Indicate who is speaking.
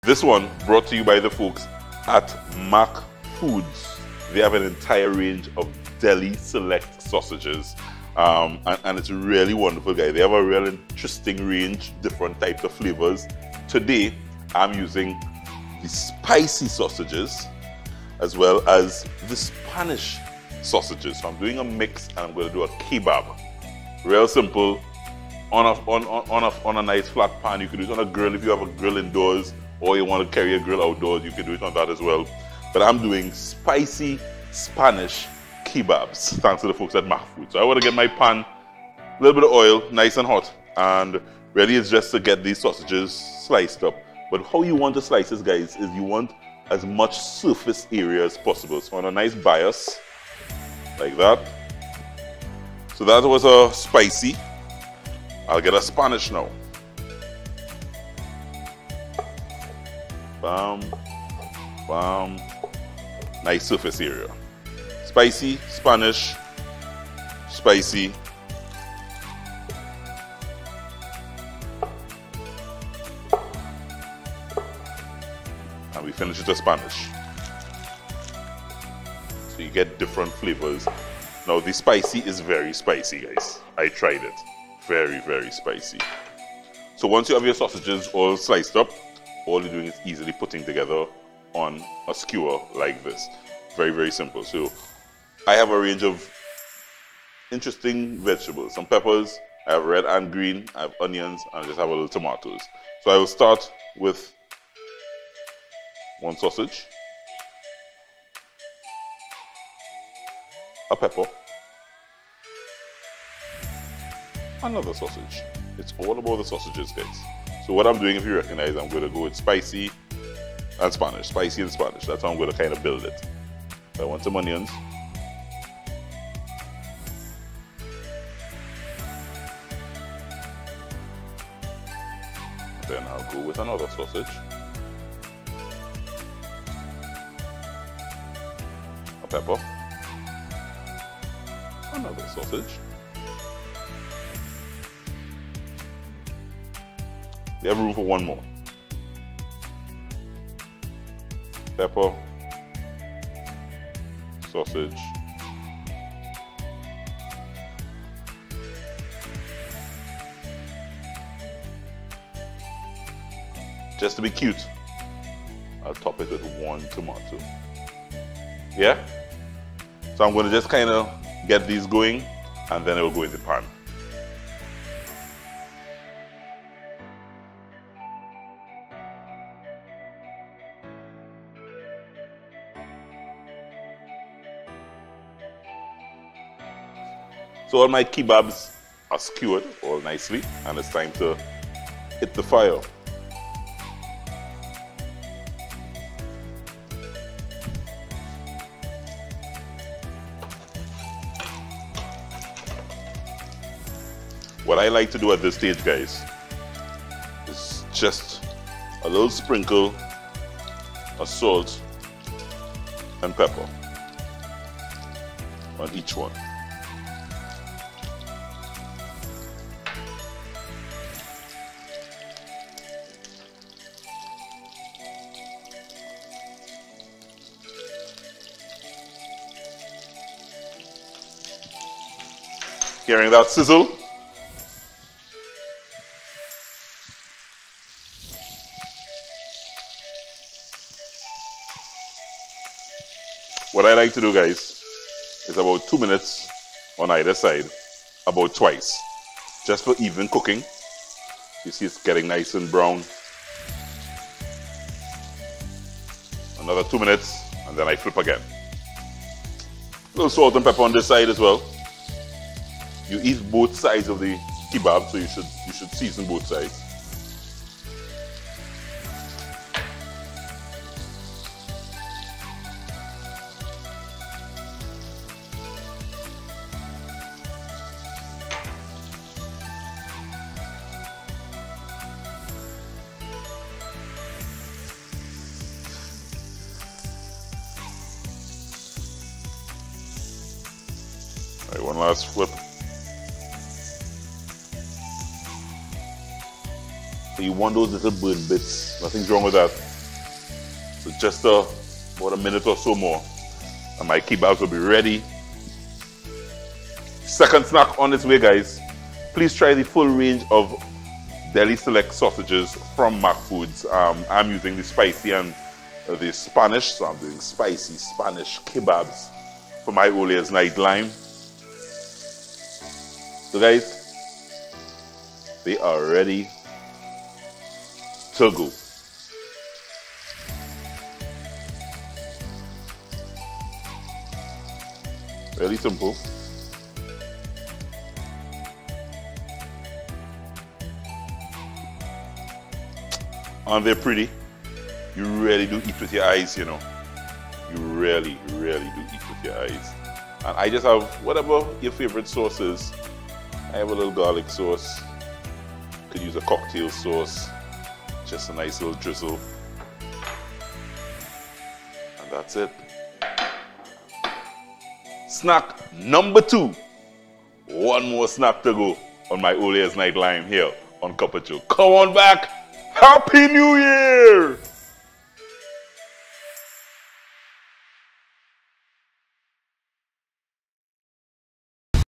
Speaker 1: This one brought to you by the folks at MacFoods. They have an entire range of deli select sausages. And it's really wonderful, guys. They have a real interesting range, different types of flavors. Today, I'm using the spicy sausages as well as the Spanish sausages. So I'm doing a mix and I'm going to do a kebab. Real simple, on a nice flat pan. You can do it on a grill if you have a grill indoors, or you want to carry a grill outdoors, you can do it on that as well. But I'm doing spicy Spanish kebabs, thanks to the folks at MacFoods. So I want to get my pan, a little bit of oil, nice and hot, and really it's just to get these sausages sliced up. But how you want to slice this, guys, is you want as much surface area as possible. So on a nice bias, like that. So that was a spicy. I'll get a Spanish now. Bam, bam. Nice surface area. Spicy, Spanish, spicy. And we finish with the Spanish. So you get different flavors. Now the spicy is very spicy, guys. I tried it. Very, very spicy. So once you have your sausages all sliced up, all you're doing is easily putting together on a skewer like this. Very, very simple. So I have a range of interesting vegetables. Some peppers, I have red and green, I have onions, and I just have a little tomatoes. So I will start with one sausage, a pepper, another sausage. It's all about the sausages, guys. So what I'm doing, if you recognize, I'm going to go with spicy and Spanish. Spicy and Spanish. That's how I'm going to kind of build it. So I want some onions. Then I'll go with another sausage. A pepper. Another sausage. We have room for one more. Pepper, sausage, just to be cute, I'll top it with one tomato. Yeah? So I'm going to just kind of get these going and then it will go in the pan. So all my kebabs are skewered all nicely and it's time to hit the fire. What I like to do at this stage, guys, is just a little sprinkle of salt and pepper on each one. Hearing that sizzle? What I like to do, guys, is about 2 minutes on either side, about twice, just for even cooking. You see it's getting nice and brown. Another 2 minutes, and then I flip again. A little salt and pepper on this side as well. You eat both sides of the kebab, so you should season both sides. All right, one last flip. So you want those little burn bits. Nothing's wrong with that. So just about a minute or so more, and my kebabs will be ready. Second snack on its way, guys. Please try the full range of Deli Select sausages from MacFoods. I'm using the spicy and the Spanish, so I'm doing spicy Spanish kebabs for my Olea's Night Lime. So guys, they are ready to go. Really simple. Aren't they pretty? You really do eat with your eyes, you know. You really, really do eat with your eyes. And I just have whatever your favorite sauce is. I have a little garlic sauce. Could use a cocktail sauce. Just a nice little drizzle. And that's it. Snack number 2. One more snack to go on my Olea's Night Lime here on Cup of Joe. Come on back. Happy New Year!